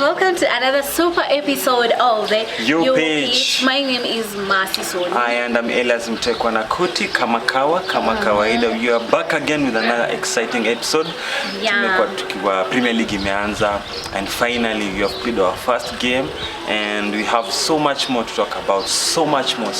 welcome to another super episode of the YOUPITCH. My name is Masisoni. And I'm Elias Mutekwa na kuti kama kawaida. We are back again with another exciting episode. Tumekuwa tukiwa Premier League imeanza, and finally we have played our first game, and we have so much more to talk about, so much more.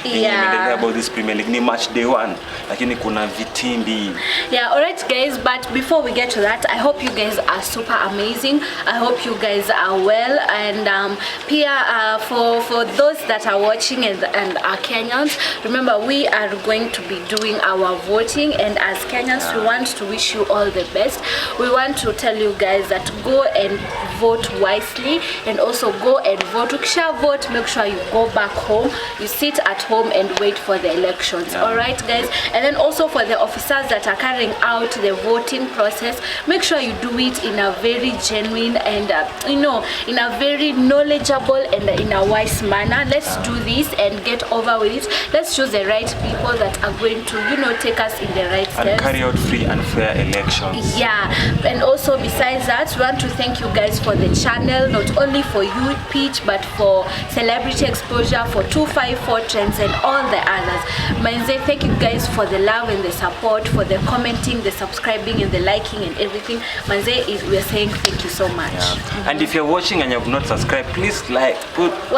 Yeah. About this Premier League ni Matchday 1, lakini kuna vitimbi. Yeah, alright guys, but before we get to that, I hope you guys are super amazing. I hope you guys are well, and for those that are watching and are Kenyans, remember we are going to be doing our voting, and as Kenyans we want to wish you all the best. We want to tell you guys that go and vote wisely, and also go and vote. Ukisha vote, make sure you go back home, you sit at home and wait for the elections. Alright guys, and then also for the officers that are carrying out the voting process, make sure you do it in a very genuine and in a very knowledgeable and in a wise manner. Let's do this and get over with it. Let's choose the right people that are going to take us in the right steps and carry out free and fair elections. Yeah, and also besides that, we want to thank you guys for the channel, not only for YOUPITCH but for Celebrity Exposure, for 254 Trends and all the others. Manze, thank you guys for the love and the support, for the commenting, the subscribing and the liking and everything. Manze, we're saying thank you so much. And if you're watching and you have not subscribed, please put the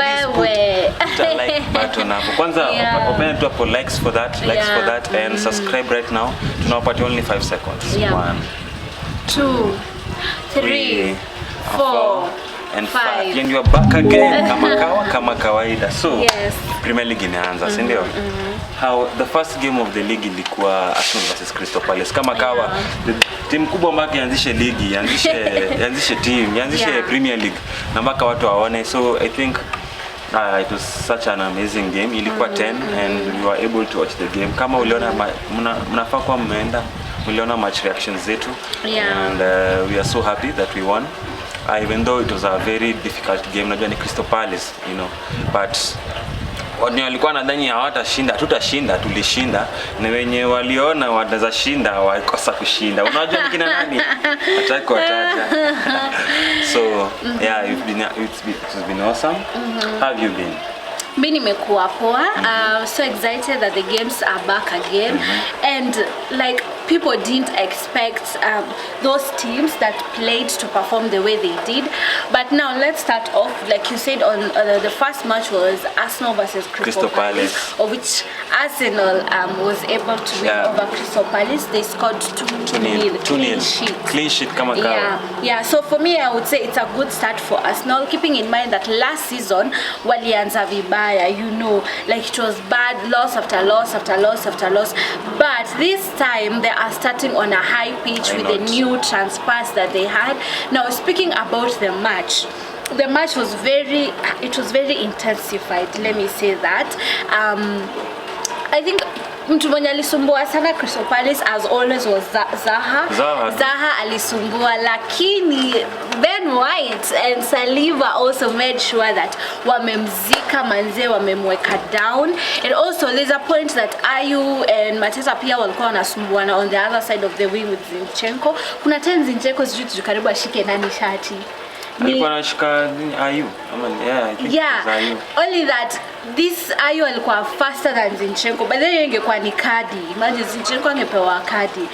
like button hapo. Kwanza open it up for likes for that, and subscribe right now. Tunawapati only 5 seconds. 1 2 3 4 and 5. And you are back again kama kawaida. So Premier League imeanza, si ndio? How the first game of the league ilikuwa Arsenal versus Crystal Palace. Kama kawa timu kubwa mpaka ianzishe ligi, ianzishe team, ianzishe Premier League na mpaka watu waone. So I think it was such an amazing game. Ilikuwa 10 and we were able to watch the game. Kama uliona mnafaa kwa mmeenda, uliona match reactions zetu, and we are so happy that we won. Even though it was a very difficult game, najua ni Crystal Palace, but watu walikuwa nadhani hawatashinda, tutashinda, tulishinda, na wenye waliona wanaweza shinda walikosa kushinda. Unajua ni kina nani? Atako ataja. So yeah, it's been awesome. How have you been? Mimi nimekuwa poa. So excited that the games are back again, and like people didn't expect those teams that played to perform the way they did. But now let's start off, like you said, on the first match was Arsenal versus Crystal Palace, of which Arsenal was able to win over Crystal Palace. They scored 2-0 clean sheet kama kawa. Yeah, so for me I would say it's a good start for Arsenal, keeping in mind that last season walianza vibaya, like it was bad, loss after loss after loss after loss, but this time they are starting on a high pitch with the new transfers that they had. Now speaking about the match was very intensified, let me say that. I think mtu mwenye alisumbua sana Crystal Palace as always was Zaha alisumbua, lakini Ben White and Saliba also made sure that wamemzika manze, wamemweka down. And also there's a point that Ayu and Mateta pia walikuwa wanasumbuana on the other side of the wing with Zinchenko. Kuna time Zinchenko sijui karibu ashike nani shati. Alikuwa anashika Ayu. Ayu. Only that this Ayu alikuwa faster than Zinchenko, but then ingekuwa ni kadi. Imagine Zinchenko angepewa kadi.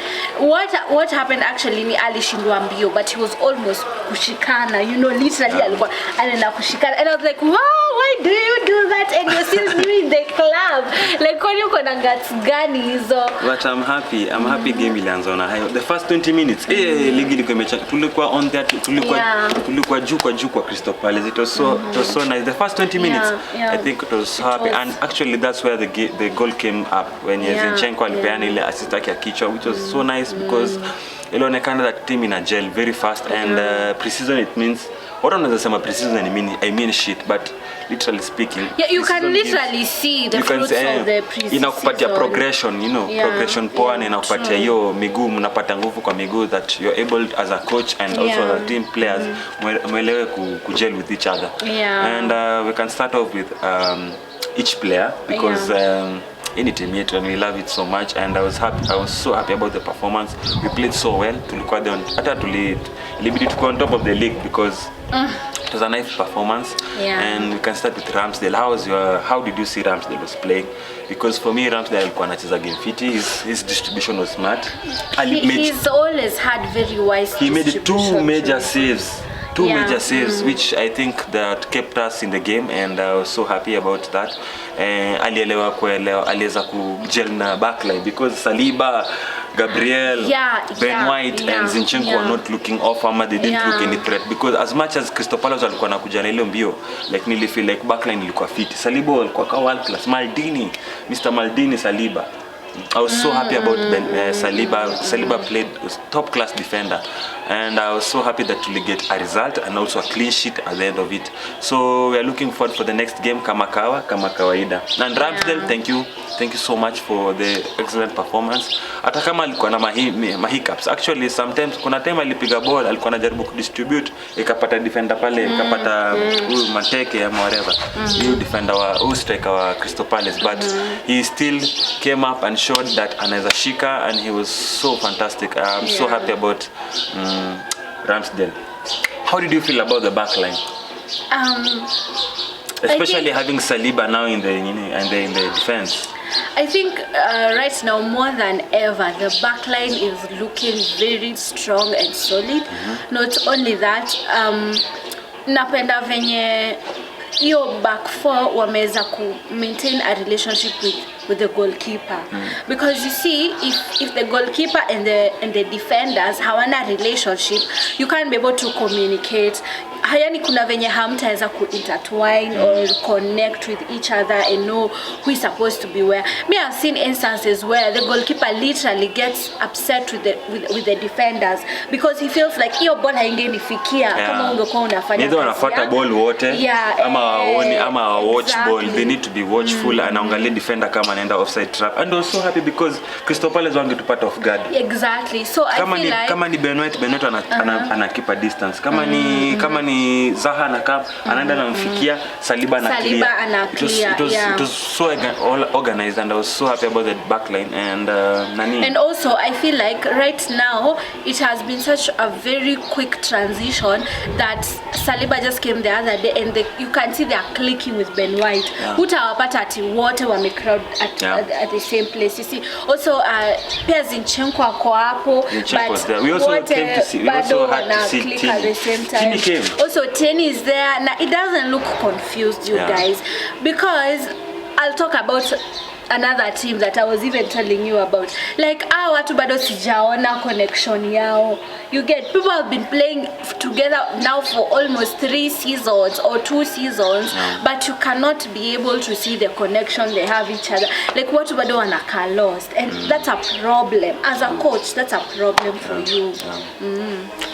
What happened actually ni alishindwa mbio, but he was almost kushikana, literally alikuwa anaenda kushikana, and I was like, wow, why do you do that and you're still doing the club? Like kwani uko na guts gani hizo? But I'm happy game ilianza na hayo. The first 20 minutes ligi ilikuwa imecha, tulikuwa on that, tulikuwa juu kwa Crystal Palace. It was so nice. The first 20 minutes I think it was happy, and actually that's where the goal came up when Zinchenko alipeana ile assist yake ya kichwa, which was so nice because ilionekana that team in a gel very fast. And pre-season, it means what anaweza sema pre-season, I mean shit, but literally speaking, you can literally see the fruits of the pre-season. Inakupatia progression, progression poa, na inakupatia hiyo miguu, mnapata nguvu kwa miguu, that you're able as a coach and also as a team players mwelewe kugel with each other. And we can start off with each player, because any team yet, and we love it so much. And I was so happy about the performance. We played so well. Tulikuwa on top of the league because it was a nice performance. And we can start with Ramsdale. How did you see Ramsdale was playing? Because for me, Ramsdale alikuwa anacheza game fit. His distribution was smart. He's always had very wise distribution. He made two major saves, which I think that kept us in the game, and I was so happy about that. Aliweza kugel na backline because Saliba, Gabriel, Ben White and Zinchenko were not looking off, they didn't look any threat, because as much as Crystal Palace walikuwa nakuja na ile mbio, like nili feel like backline ilikuwa fit. Saliba walikuwa world class. Mr. Maldini Saliba. I was so happy about Saliba. Saliba played top class defender, and I was so happy that we get a result and also a clean sheet at the end of it. So we are looking forward for the next game, kama kawaida. And Ramsdale, thank you so much for the excellent performance. Hata kama alikuwa na hiccups. Actually sometimes kuna time alipiga ball, alikuwa anajaribu kudistribute, ikapata defender pale, ikapata Mutekwa ama whatever. You defender wa striker wa Crystal Palace, but he still came up and showed that anaweza shika, and he was so fantastic. I'm so happy about Ramsdale. How did you feel about the back line? Especially having Saliba now in the defense. I think right now more than ever the backline is looking very strong and solid. Not only that, napenda venye your back four wameweza ku maintain a relationship with the goalkeeper, because you see, if the goalkeeper and the defenders hawana relationship, you can't be able to communicate. Hayani kuna venye hamtaweza ku intertwine or connect with each other and know who is supposed to be where. Me, I've seen instances where the goalkeeper literally gets upset with the defenders because he feels like hiyo ball haingenifikia kama ungekuwa unafanya. Either wanafuata ball wote ama watch ball. They need to be watchful and angalia defender kama anaenda offside trap. And I was so happy because Crystal Palace wangetupata off guard. Exactly. So I feel like kama ni Ben White ana keep a distance. Kama ni Zaha anaenda anamfikia, Saliba ana clear. It was so organized, and I was so happy about the backline and And also I feel like right now it has been such a very quick transition that Saliba just came the other day, and you can see they are clicking with Ben White. Utawapata ati wote wame crowd at the same place. You see also pia Zinchenko ako hapo, but we also came to see, we also had to see click at the same time. Also Tenny is there. Now it doesn't look confused, you guys, because I'll talk about another team that I was even telling you about. Like watu bado sijaona connection yao. You get, people have been playing together now for almost 3 seasons or 2 seasons, but you cannot be able to see the connection they have each other. Like watu bado wanaka lost, and that's a problem. As a coach, that's a problem for you.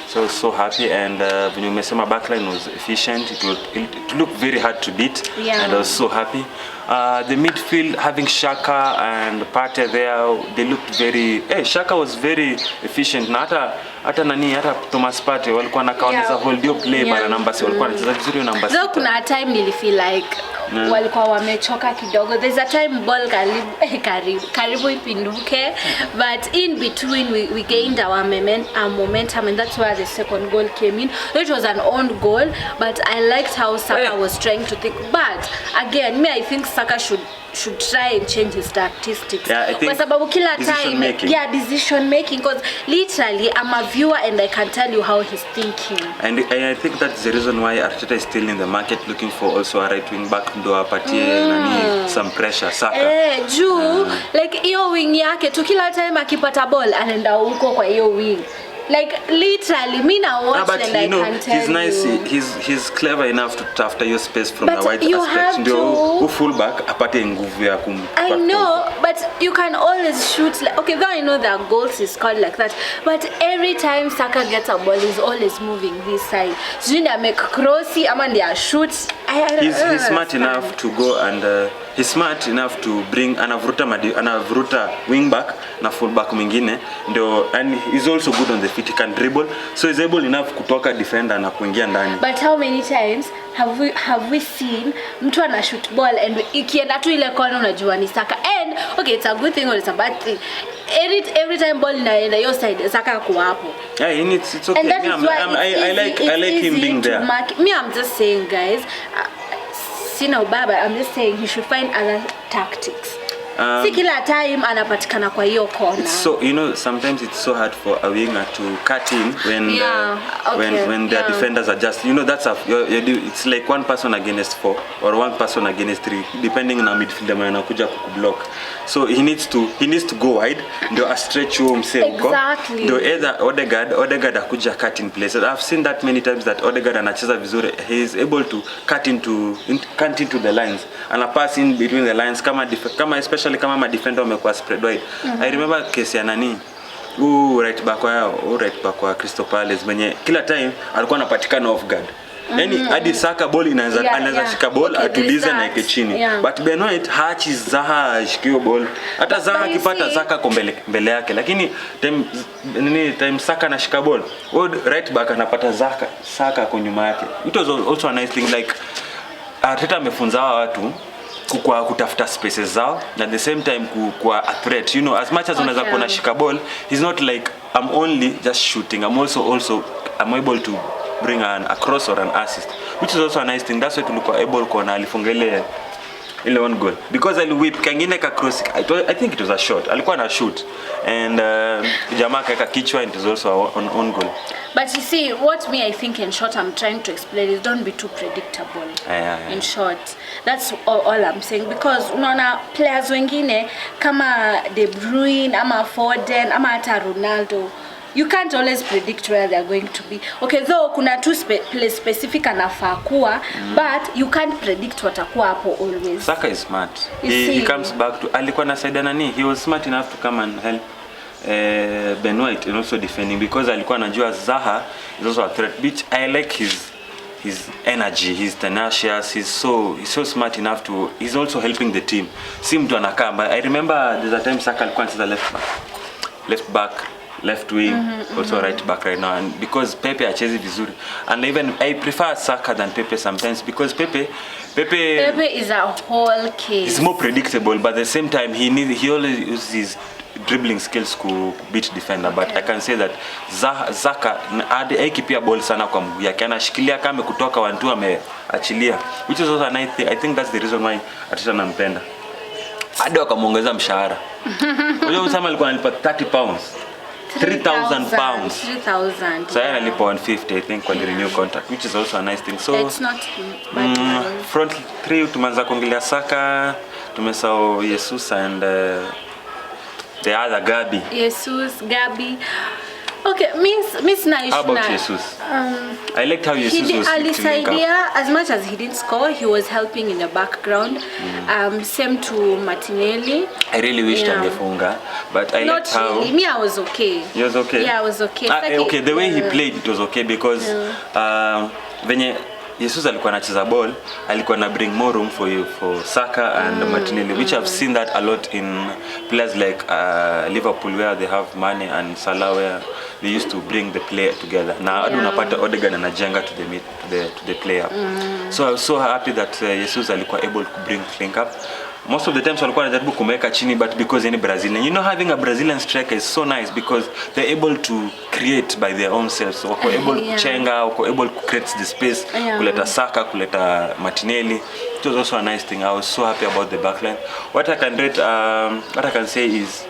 So happy, and when you umesema backline was efficient, it looked very hard to beat, and I was so happy. The midfield, having Shaka and Partey there, they looked very. Shaka was very efficient. Na hata Thomas Partey walikuwa nakaoneza hold your play bara namba 6, walikuwa wanacheza vizuri namba 6. Kuna time nili feel like walikuwa wamechoka kidogo. There's a time ball karibu ipinduke, but in between we gained our momentum, and that's where the second goal came in. It was an own goal, but I liked how Saka was trying to think. But again, I think Saka should try and change his statistics. Kwa sababu kila time decision making, because literally I'm a viewer and I can tell you how he's thinking. And I think that's the reason why Arteta is still in the market looking for also a right wing back ndo apatie some pressure Saka. Like hiyo wing yake tu kila time akipata ball anaenda huko kwa hiyo wing. Like literally, me now watch and I can tell he's nice. He's clever enough to after your space from the wide aspect. Ndio fullback apate nguvu ya I know, but you can always shoot. Like, okay, though I know that goals is called like that, but every time Saka gets a ball, he's always moving this side. Junior make crossy, ama ndia shoot. He's smart enough to go and he's smart enough to bring anavuruta wing back na full back mwingine ndio, and he's also good on the feet, he can dribble, so he's able enough kutoka defender na kuingia ndani. But how many times have we seen mtu ana shoot ball and ikienda tu ile kona unajua ni Saka, and And okay, it's a good thing or it's a bad thing. Every time ball in your side, Saka kuapo. Yeah, it's okay. And that is why I like him being there. Me, I'm just saying, guys. Sina Baba, I'm just saying he should find other tactics. Si kila time anapatikana kwa hiyo corner. So sometimes it's so hard for a winger to cut in when when their defenders are just that's it's like one person against 4 or one person against 3 depending on midfielder mwenye anakuja kukublock. So he needs to go wide ndio a stretch huo msee huko. Exactly. Ndio either Odegaard akuja cut in places. I've seen that many times that Odegaard anacheza vizuri. He is able to cut into the lines and a pass in between the lines kama especially kama ma defender wamekuwa spread wide. I remember case ya nani right back wa Crystal Palace mwenye kila time alikuwa anapatikana off guard. Yani hadi Saka ball anaweza shika ball atulize na yake chini. But Ben White haachi Zaha ashikio ball. Hata Zaha akipata Saka mbele yake. Lakini time Saka anashika ball, right back anapata Saka kwa nyuma yake. It was also a nice thing like Arteta amefunza watu kwa kutafuta spaces zao na at the same time kwa a threat. As much as unaweza kuona shika ball, he's not like I'm only just shooting. I'm able to bring a cross or an assist, which is also a nice thing. That's why tulikuwa able kuona alifunga ile one goal because whip kangine ka cross. I think it was a shot. Alikuwa na shoot and jamaa kaeka kichwa and it was also an own goal. But you see, what I think in short I'm trying to explain is don't be too predictable. In short, that's all I'm saying because unaona players wengine kama De Bruyne ama Foden ama hata Ronaldo, you can't always predict where they're going to be. Okay, though kuna two specific anafaa kuwa, but you can't predict watakuwa hapo always. Saka is smart. He comes back to alikuwa na side nani. He was smart enough to come and help Ben White and also defending because alikuwa anajua Zaha is also a threat, which I like his energy, he's tenacious, he's so smart enough to, he's also helping the team. Si mtu anakaa, but I remember there's a time Saka alikuwa anacheza left back, left wing, also right back right now, and because Pepe achezi vizuri, and even I prefer Saka than Pepe sometimes because Pepe is a whole case. He's more predictable, but at the same time he always uses his dribbling skills to beat defender. But I can say that Saka akipia ball sana kwa mguu yake, anashikilia kama kutoka 1-2 ameachilia, which is also a nice thing. I think that's the reason why Arteta anampenda. Hadi akamuongeza mshahara. Unajua Usama alikuwa analipa 30 pounds. 3,000 pounds. 3,000. So I lipo 150 I think kwa renew contract, which is also a nice thing. So it's not bad. Front 3 tumeanza kuongelea Saka, tumesahau Jesus and the other Gabi. Jesus, Gabi. Okay, Miss Naishna. How about Jesus? I liked how Jesus was idea, as much as he didn't score, he was helping in the background. Same to Martinelli. I really wished angefunga, but I liked how... Really. Me, I was okay. You was okay? Yeah, I was okay. Okay, the way he played, it was okay because venye Jesus alikuwa anacheza ball, alikuwa na bring more room for Saka and Martinelli, which I've seen that a lot in players like Liverpool, where they have Mane and Salah, where they used to bring the player together. Now unapata Odegaard anajenga to the player. So I was so happy that Jesus alikuwa able to bring link up. Most of the times walikuwa wanajaribu kumweka chini, but because any Brazilian, having a Brazilian striker is so nice because they're able to create by their own selves. Wako able kuchenga, wako able to create the space, kuleta Saka, kuleta Martinelli. It was also a nice thing. I was so happy about the backline. What I can say is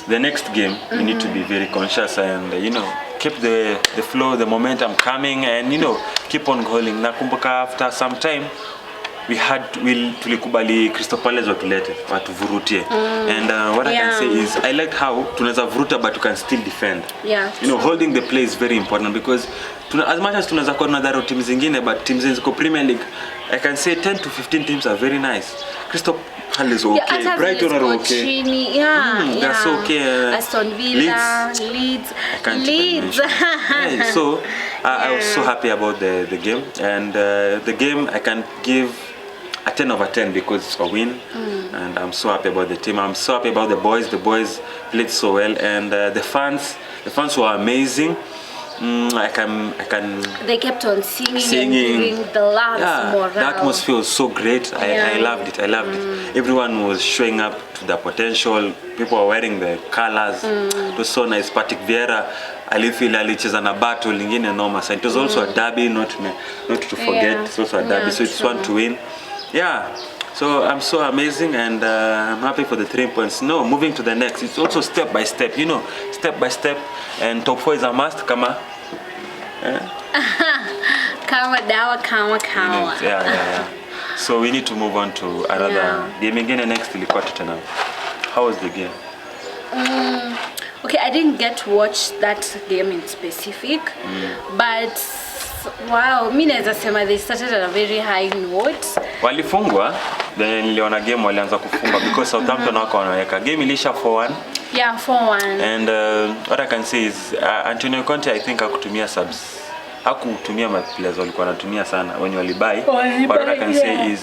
the next game you need to be very conscious and keep the flow, the momentum coming, and keep on going. Nakumbuka after some time tulikubali Crystal Palace watuvurutie. And what I can say is I liked how tunaweza vuruta but you can still defend. Holding the play is very important because as much as tunaweza kuwa na other teams zingine, but teams ziko Premier League, I can say 10 to 15 teams are very nice. Crystal Palace okay, Brighton are okay. That's okay. Aston Villa, Leeds. So I was so happy about the game, and the game I can give a 10 over 10 because it's a win, and I'm so happy about the team. I'm so happy about the boys. The boys played so well, and the fans were amazing. I can. They kept on singing. And giving the lads morale. The atmosphere was so great. I loved it. Everyone was showing up to their potential. People were wearing the colors. It was so nice. Patrick Vieira, alicheza na battle lingine noma. It was also a derby, not to forget. It's also a derby, so it's one to win. Yeah. So I'm so amazing, and I'm happy for the 3 points. No, moving to the next. It's also step by step, step by step. And top 4 is a must. Kama dawa, kama. Yeah. So we need to move on to another game again. Next, Tottenham. How was the game? Okay, I didn't get to watch that game in specific, but wow, mimi naweza sema they started at a very high note. Walifungwa, then niliona game walianza kufunga because Southampton wako wanaweka game ilisha 4-1. Yeah, 4-1. And what I can say is Antonio Conte, I think hakutumia subs. Hakutumia players walikuwa wanatumia sana wenye walibai. But what I can say is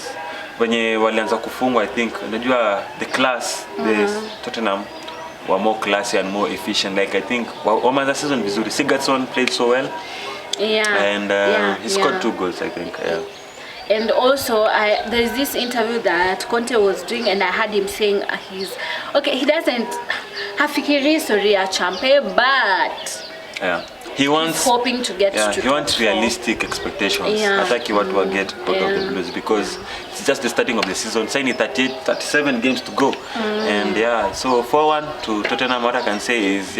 wenye walianza kufungwa, I think unajua the class, the Tottenham were more classy and more efficient. Like I think wameanza season vizuri. Sigurdsson played so well. And he scored 2 goals, I think. And also there's this interview that Conte was doing, and I heard him saying he doesn't hafikiri story ya champe, but he wants hoping to get to he wants realistic expectations. Ataki what will get out of the Blues, because it's just the starting of the season. Signing 37 games to go. And so 4-1 to Tottenham. What I can say is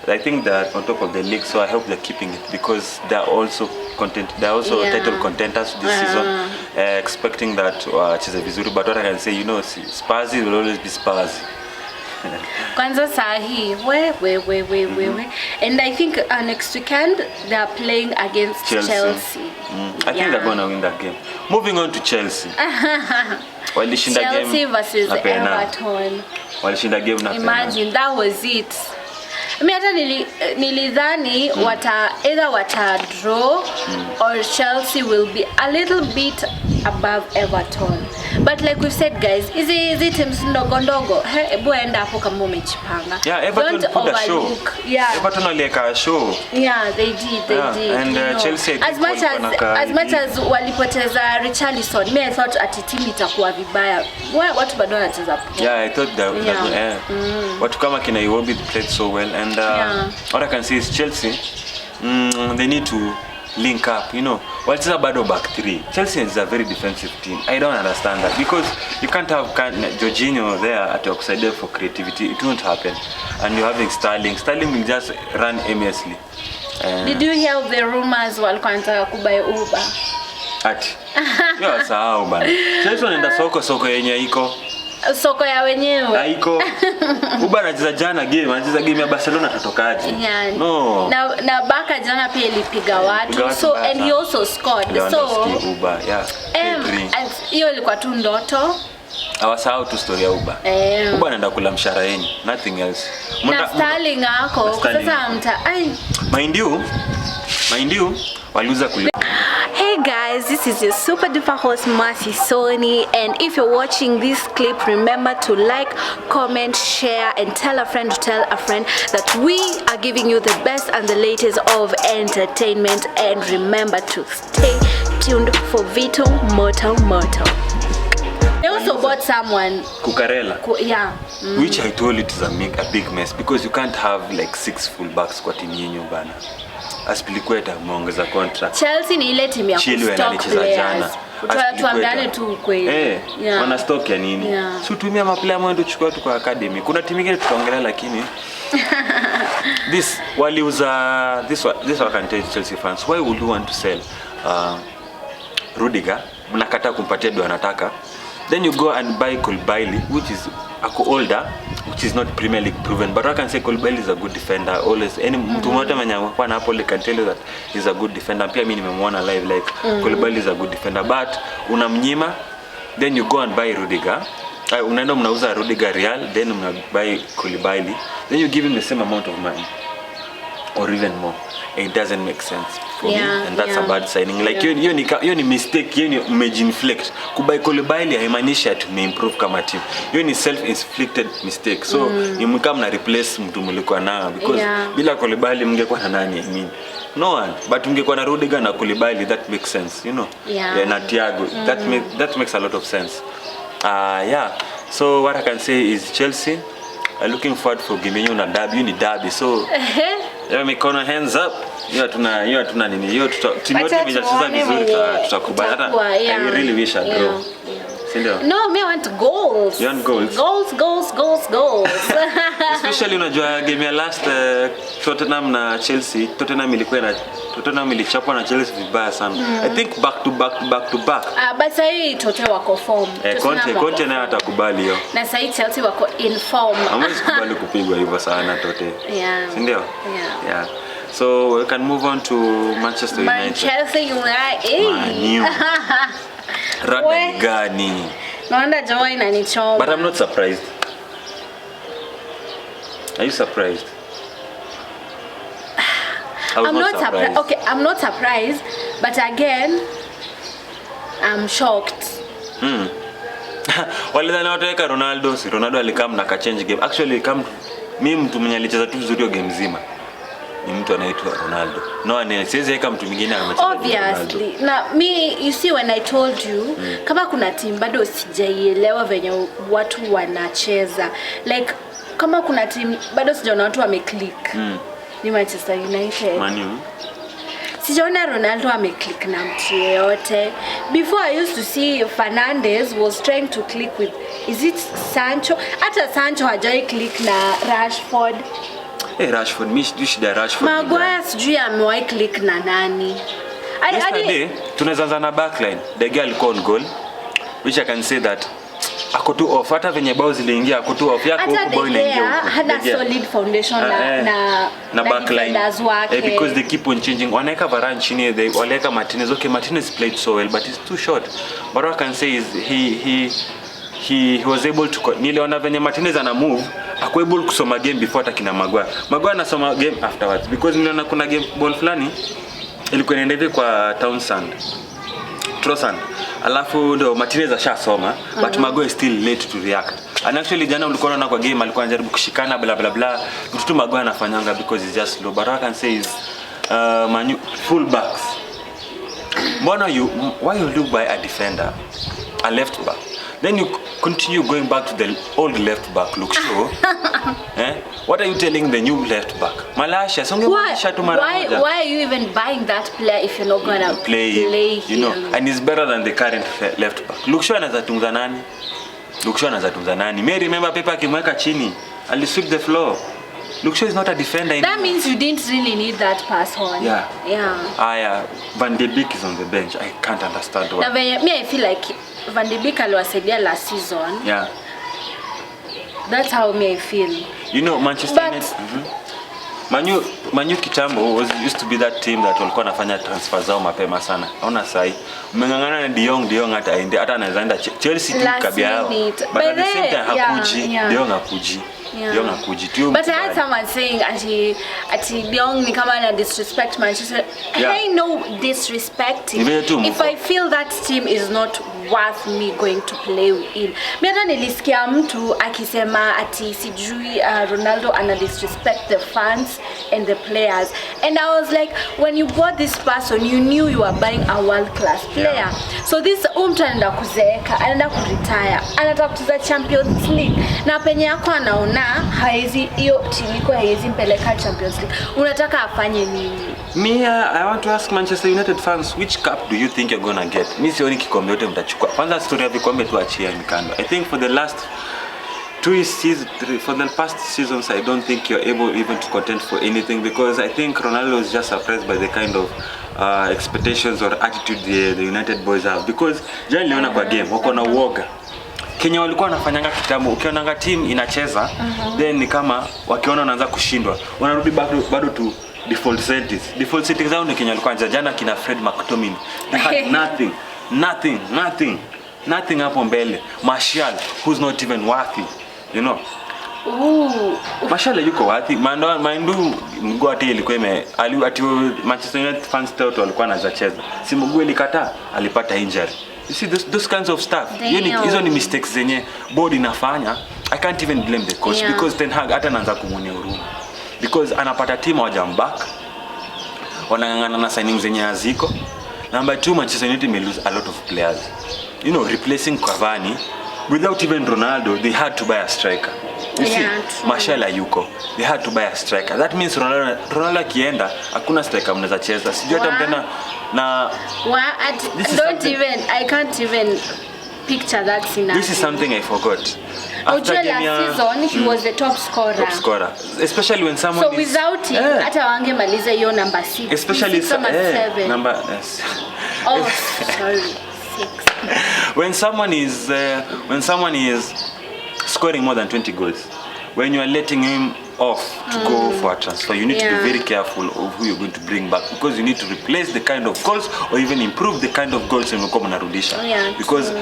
I think they're on top of the league, so I hope they're keeping it, because they're also title contenders this season. Expecting that cheze vizuri, but what I can say, Spurs will always be Spurs. Kwanza sahi, and I think next weekend they are playing against Chelsea. I think they're gonna win that game. Moving on to Chelsea. Chelsea versus Everton. Walishinda game na Imagine that was it. Mimi hata nilidhani either wata draw or Chelsea will be a little bit above Everton. But like we've said, guys, is it teams ndogo? Hebu enda hapo kama umejipanga. Everton put a show. Everton walieka a show. They did. And Chelsea, as much as walipoteza Richarlison, me I thought ati team itakuwa vibaya. Watu bado wanacheza poa. I thought that watu kama kina Iwobi played so well, and what I can say is Chelsea, they need to link up, what's bado back 3. Chelsea is a very defensive team. I don't understand that, because you can't have Jorginho there at your side for creativity. It won't happen. And you're having Sterling will just run aimlessly. Did you hear the rumors walikuwa wanataka kubuy Uber? Sahau bana. Chelsea wanaenda soko yenye iko soko ya wenyewe. Haiko. Uba anacheza jana game, anacheza game ya Barcelona atatokaje? No. Na Barca jana pia ilipiga watu. So and he also scored. So Uba, and hiyo ilikuwa tu ndoto. Hawasahau tu story ya Uba. Uba anaenda kula mshahara yenu, nothing else. Na Sterling ako sasa mind you waliuza kule. Hey guys, this is your super duper host Mercy Sony, and if you're watching this clip, remember to like, comment, share, and tell a friend to tell a friend that we are giving you the best and the latest of entertainment. And remember to stay tuned for Vito Moto. They also bought someone Cucurella. Which I told it is a big mess, because you can't have like 6 fullbacks kwa timu yenyu bana. Aspilikweta muongeza contract. Chelsea ni ile timu ya kustock players. Tuambiane tu ukweli. Wana stock ya nini? Si utumia maplayer mwendo chukua tu kwa academy. Kuna timu nyingine tutaongelea, lakini this I can tell Chelsea fans, why would you want to sell Rudiger? Mnakataa kumpatia do anataka. Then you go and buy Koulibaly, which is older, which is not Premier League proven, but I can say Koulibaly is a good defender. Always any mtu mmoja mwenye kwa Napoli can tell you that he's a good defender. Pia mimi nimemwona live, like Koulibaly is a good defender, but unamnyima, then you go and buy Rudiger. Unaenda mnauza Rudiger Real, then buy Koulibaly, then you give him the same amount of money or even more. It doesn't make sense for me, and that's a bad signing. Like hiyo ni mistake, hiyo ni umejinflict. Kubai Koulibaly haimaanishi ati umeimprove kama team. Hiyo ni self-inflicted mistake. So ni mkama na replace mtu mlikuwa nao, because bila Koulibaly mngekuwa na nani? I mean, No one. But ungekuwa na Rudiger na Koulibaly, that makes sense, you know. Yeah, na Thiago. That makes a lot of sense. Yeah. So what I can say is Chelsea are looking forward for game yenu na derby. So yeah, mikono hands up. Hiyo tuna nini? Hiyo timu yote imecheza vizuri tutakubali. Hata I really wish I draw. No, me I want goals. You want goals? Goals. Especially unajua game ya last Tottenham na Chelsea. Tottenham ilichapwa na Chelsea vibaya sana. I think back to back. But sasa Tottenham wako form. Conte naye atakubali hiyo. Na sasa Chelsea wako in form. Hamwezi kubali kupigwa hivyo sana Tottenham. Yeah. Sindio? Yeah. So we can move on to Manchester United. Manchester United. Rada gani? Naona jamaa inanichoma. But I'm not surprised. Are you surprised? I'm not surprised. Okay, I'm not surprised, but again, I'm shocked. Walidhani wataweka Ronaldo alikam na ka-change game. Actually mimi mtu mwenye alicheza tu vizuri game nzima ni mtu anaitwa Ronaldo. Siwezi weka mtu mwingine amecheza. Obviously. Na you see when I told you kama kuna team bado sijaielewa venye watu wanacheza. Like kama kuna team bado sijaona watu wameclick. Ni Manchester United. Man U. Sijaona Ronaldo ameclick na mtu yeyote. Before I used to see Fernandes was trying to click with, is it Sancho? Hata Sancho hajai click na Rashford. Rashford, shida Rashford. Maguire sijui amewahi click na nani. Yesterday tunaanza na backline. The girl alikuwa on goal, which I can say that ako tu off. Hata venye bao ziliingia ako tu off yako huko bao inaingia huko. Hana solid foundation na backline. Because they keep on changing. Wanaweka Varane chini, waleka Martinez. Okay, Martinez played so well, but it's too short. But what I can say is he was able to niliona venye Martinez ana move ako able kusoma game before atakina Maguire anasoma game afterwards, because niliona kuna game ball fulani ilikuwa inaenda hivi kwa Trossard alafu ndo Martinez ashasoma but Maguire is still late to react. And actually jana ulikuwa unaona kwa game alikuwa anajaribu kushikana bla bla bla, mtu Maguire anafanyanga because he's just slow. But what I can say is full backs, why you look by a defender, a left back, then you continue going back to the old left back look show. What are you telling the new left back? Malasha, why are you even buying that player if you're not gonna play him? You know, and he's better than the current left back. Look show anaza tunza nani? May remember Pepe akimweka chini, ali sweep the floor. Look show is not a defender anymore. That means you didn't really need that pass on. Yeah. Van de Beek is on the bench. I can't understand why. Now, me I feel like Van de Beek aliwasaidia last season. Yeah. That's how me I feel. You know, Manchester United. Manu kitambo used to be that team that walikuwa nafanya transfer zao mapema sana. Haona sai. Umengangana na De Jong hata anaweza enda Chelsea tu kabia yao. But at the same time hakuji. De Jong hakuji. But I had someone saying ati De Jong ni kama na disrespect Manchester. I know disrespecting. If I feel that team is not worth me going to play in. Mimi hata nilisikia mtu akisema ati sijui Ronaldo ana disrespect the fans and the players. And I was like, when you bought this person, you knew you were buying a world-class player. So this mtu anaenda kuzeeka, anaenda kuretire, anataka kucheza Champions League. Na penye yako anaona haizi hiyo timu iko haizi mpeleka Champions League. Unataka afanye nini? I want to ask Manchester United fans, which cup do you think you're gonna get? Mimi sioni kikombe yote mtachukua. Kwanza story ya vikombe tuachie mikando. I think for the past seasons, I don't think you're able even to contend for anything, because I think Ronaldo is just surprised by the kind of expectations or attitude the United boys have. Because jana niliona kwa game wako na uoga. Kenya walikuwa wanafanyanga kitambo, ukionanga team inacheza then ni kama wakiona wanaanza kushindwa wanarudi bado tu default settings zao. Ni Kenya walikuwa jana kina Fred McTominay, they had nothing hapo mbele. Martial, who's not even worthy, you know. Martial yuko worthy. Maindu mguu ati ilikuwa ati Manchester United fans tao walikuwa wanacheza. Si mguu ilikata, alipata injury. You see those kinds of stuff. Hizo ni mistakes zenye board inafanya. I can't even blame the coach because Ten Hag hata anaanza kumuonea huruma. Because anapata team hawajambaka. wanangangana na signings zenye haziko. Number 2, Manchester United may lose a lot of players. You know, replacing Cavani without even Ronaldo, they had to buy a striker. You see, Martial hayuko. They had to buy a striker. That means Ronaldo akienda hakuna striker mnaweza cheza. Sijui hata mtena na I can't even picture that scenario. This is something I forgot. After last season, he was the top scorer. Especially when someone so without him, hata wangemaliza hiyo number 6. Especially 7. Number Oh, sorry. 6. When someone is scoring more than 20 goals, when you are letting him off to go for a transfer, you need to be very careful of who you're going to bring back, because you need to replace the kind of goals or even improve the kind of goals you're going to rudisha. Because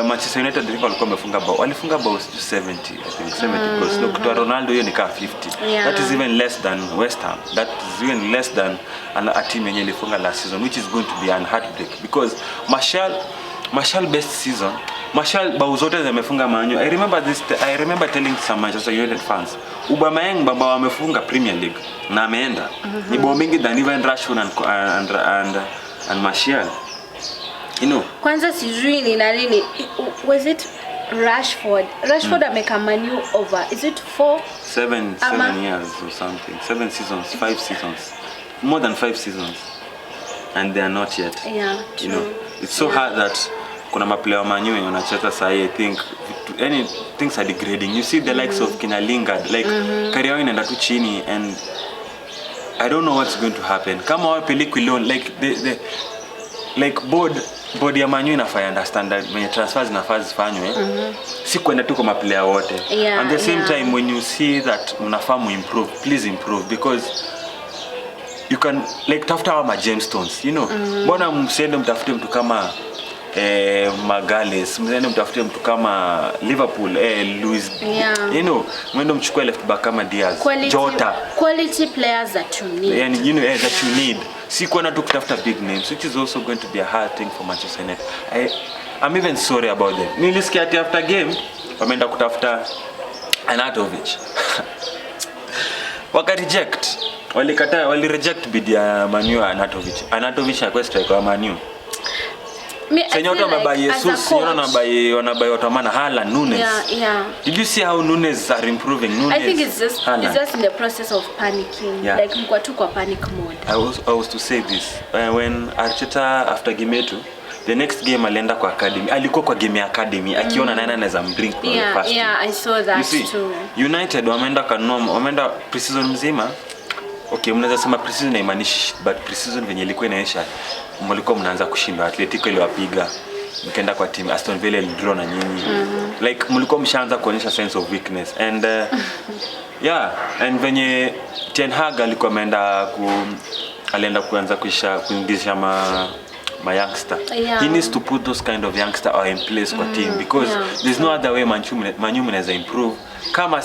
Manchester United walifunga bao 70, I think 70 goals. Look, to Ronaldo hiyo ni kama 50. That is even less than West Ham. That is even less than a team yenye ilifunga last season, which is going to be an heartbreak, because Martial best season, Martial bao zote zimefunga Man U. I remember telling some Manchester United fans, Aubameyang baba wamefunga Premier League na ameenda. Ni bao mingi than even Rashford and Martial. You know. Kwanza sijui ni nani, was it Rashford ameka Man U over, is it 7 years or something, 7 seasons, 5 seasons, more than 5 seasons, and they are not yet. You know, it's so hard that kuna maplayer Man U wanacheza sahi. I think things are degrading. You see the likes of Kina Lingard, like career yao inaenda tu chini, and I don't know what's going to happen. Kama wapeleki loan, like the like board ya Man U inafaa understand that when transfers zinafaa zifanywe, si kwenda tu kwa maplayer wote. At the same time, when you see that mnafaa improve, please improve, because you can like tafuta wa James Stones, you know. Mbona msiende mtafute mtu kama Magales, msiende mtafute mtu kama Liverpool, Luis, you know, mwende mchukue left back kama Diaz, Jota, quality players that you need, and you know that you need. Si kwenda tu kutafuta big names, which is also going to be a hard thing for Manchester United. I'm even sorry about them. Nilisikia ati after game wameenda kutafuta Anatovic. Wali reject bid ya Man U Anatovic akwe striker wa Man U. Senyo to mabai Jesus, wanabai Otomana Haaland, Nunes. Did you see how Nunes are improving? Nunes, I think it's just in the process of panicking. Like mko tu kwa panic mode. I was to say this. When Arteta after game yetu, the next game alienda kwa academy. Alikuwa kwa game ya academy akiona nani anaweza bring kwa first. I saw that too. United wameenda pre-season mzima. Okay, mnaweza sema pre-season haimaanishi, but pre-season venye ilikuwa inaisha, mlikuwa mnaanza kushinda. Atletico iliwapiga, mkaenda kwa team Aston Villa ilidraw na nyinyi. Like mlikuwa mshaanza kuonyesha sense of weakness, and and venye Ten Hag alikuwa alienda kuanza kuingisha my youngster. He needs to put those kind of youngster in place kwa team, because there's no other way Man U mnaweza improve kama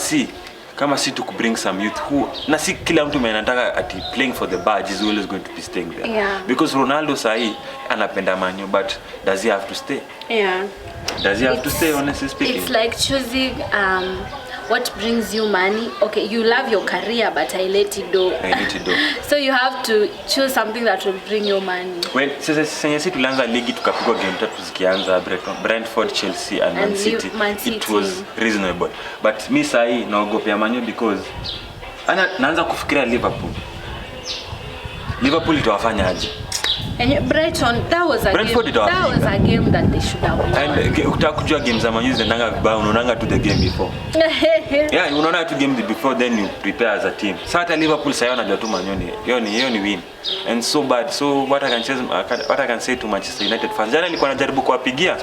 si to bring some youth who na si kila mtu anataka ati playing for the badge is always going to be staying there. Because Ronaldo sahi anapenda Man U, but does he have to stay? Does he have to stay, honestly speaking? It's like choosing what brings you money. Okay, you love your career, but I let it go. So you have to choose something that will bring you money. Well, sisi tulianza ligi tukapigwa game 3 zikianza Brentford, Chelsea and Man City. It was reasonable. But mi sahi naogopea Man U because naanza kufikiria Liverpool itawafanya aje? And Brigton, that was a game that they should have won. And utakujua games za Man U zinanga vibaya, unaonanga to the game before. Unaona to game before, then you prepare as a team. Sasa Liverpool sasa wanajua tu Man U hiyo ni win. And so bad. So what I can say to Manchester United fans, jana nilikuwa najaribu kuwapigia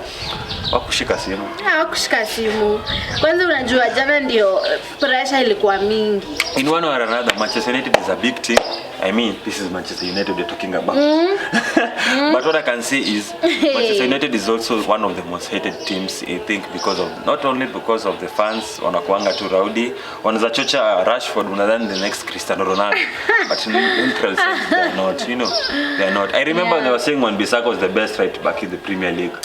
wakushika simu. Kwanza unajua jana ndio pressure ilikuwa mingi. In one or another, Manchester United is a big team. I mean, this is Manchester United we're talking about. But what I can say is Manchester United is also one of the most hated teams, I think, not only because of the fans wanakuanga tu rowdy, wanaza chocha Rashford unadhani the next Cristiano Ronaldo, but in real sense they're not, you know. They're not. I remember they were saying Wan-Bissaka was the best right back in the Premier League.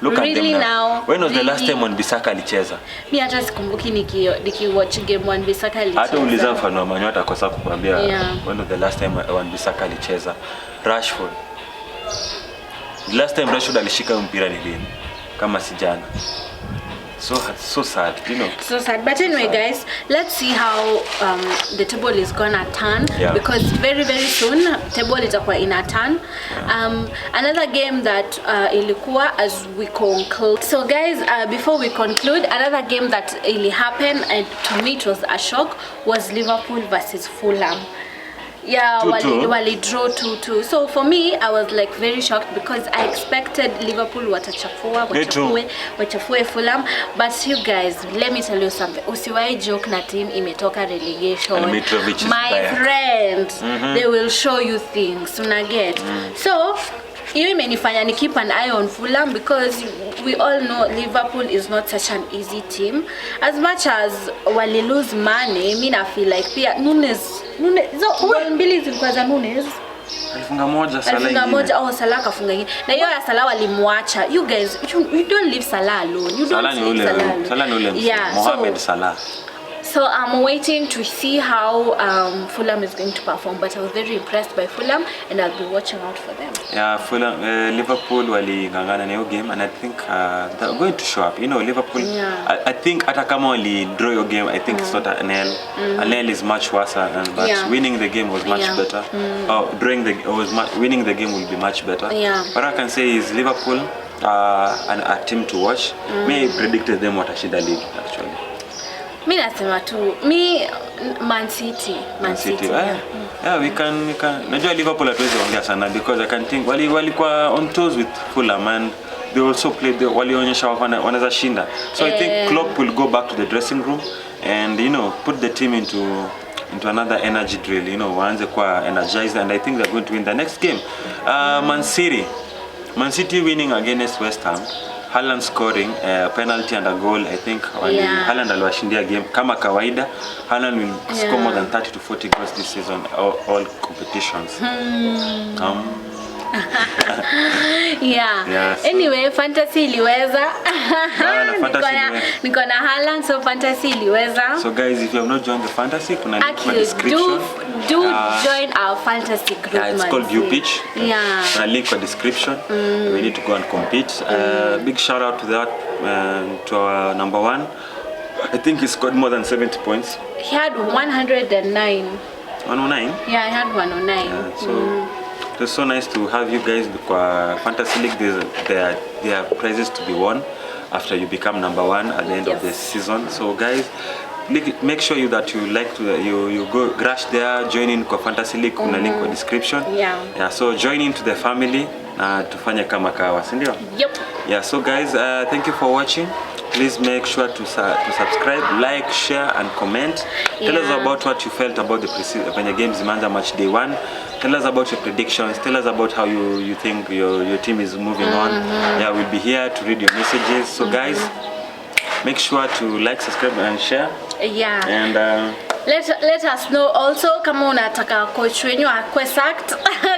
Look really at them now. When was really, the last time Wan-Bissaka alicheza? Mimi hata sikumbuki niki-watch game Wan-Bissaka alicheza. Hata uliza mfano wa Manyu atakosa kukwambia when was the last time Wan-Bissaka alicheza. Rashford. The last time Rashford alishika mpira ni lini? Kama si jana. So sad, you know. So sad. But anyway, guys, let's see how the table is gonna turn, because very soon table itakuwa ina turn. Another game that ilikuwa as we conclude. So guys, before we conclude, another game that happened, and to me it was a shock, was Liverpool versus Fulham. Yeah, wali draw 2-2. So for me, I was like very shocked, because I expected Liverpool wachafue Fulham. But you guys, let me tell you something. Usiwai joke na team imetoka relegation. My friend, they will show you things. Unaget. So hiyo imenifanya ni keep an eye on Fulham, because we all know Liverpool is not such an easy team. As much as wali lose money, mimi na feel like pia Nunes mbili zilikuwa za Nunes. Alifunga moja, Salah kafunga ingine. Na hiyo ya Salah walimwacha. You guys, you don't leave Salah alone. You don't leave Salah alone. Yeah, Mohamed Salah. So I'm waiting to see how Fulham is going to perform, but I was very impressed by Fulham, and I'll be watching out for them. Yeah, Fulham, Liverpool walingangana na hiyo game, and I think they're going to show up. You know, Liverpool. Yeah. I think hata kama wali draw your game, I think it's not an L. An L is much worse, but winning the game was much better. Winning the game will be much better. Yeah. What I can say is Liverpool a team to watch. Me predicted them watashinda league actually. Mimi nasema tu Man City. Yeah, we can. Najua Liverpool hatuwezi ongea sana, because I can think walikuwa on toes with Fulham, and they also played walionyesha wanaweza shinda. So I think Klopp will go back to the dressing room and, you know, put the team into another energy drill, you know, waanze kwa energized, and I think they're going to win the next game. Man City winning against West Ham. Haaland scoring penalty and a goal. I think Haaland aliwashindia game kama kawaida. Haaland will score more than 30 to 40 goals this season, all competitions. Anyway, fantasy iliweza. Niko na Haaland, so fantasy iliweza. So guys, if you have not joined the fantasy, kuna link in the description. Do join our fantasy group. Yeah, it's called YOUPITCH. Kuna link in the description. We need to go and compete. Big shout out to that to our number one. I think he scored more than 70 points. He had 109. 109? Yeah, I had 109. Yeah, so it's so nice to have you guys. Because Fantasy League, there are prizes to be won after you become number one at the end of the season. So guys, make sure that you go rush there, join in kwa Fantasy League. Kuna link in the description. Yeah. So join into the family na tufanye kama kawa, si ndio? Yep. Yeah. So guys, thank you for watching. Please make sure to subscribe, like, share, and comment. Tell us about what you felt about the games Zimanza match day 1. Tell us about your predictions. Tell us about how you think your team is moving on. Yeah, we'll be here to read your messages. So guys, make sure to like, subscribe, and share. Yeah. And let us know also kama unataka coach wenyu akwe sacked.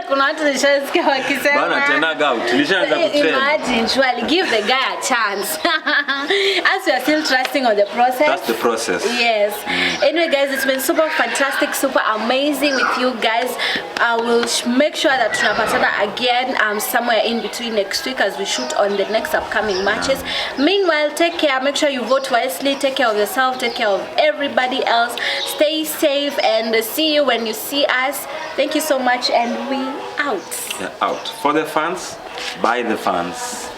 Kuna watu nishasikia wakisema bana tena out tulishaanza kutrend. Imagine, surely give the guy a chance. As we are still trusting on the process. That's the process. Yes. Anyway guys, it's been super fantastic, super amazing with you guys. I will make sure that tunapatana again somewhere in between next week as we shoot on the next upcoming matches. Meanwhile, take care, make sure you vote wisely, take care of yourself, take care of everybody else. Stay safe, and see you when you see us. Thank you so much, and we out. Yeah, out. For the fans, by the fans.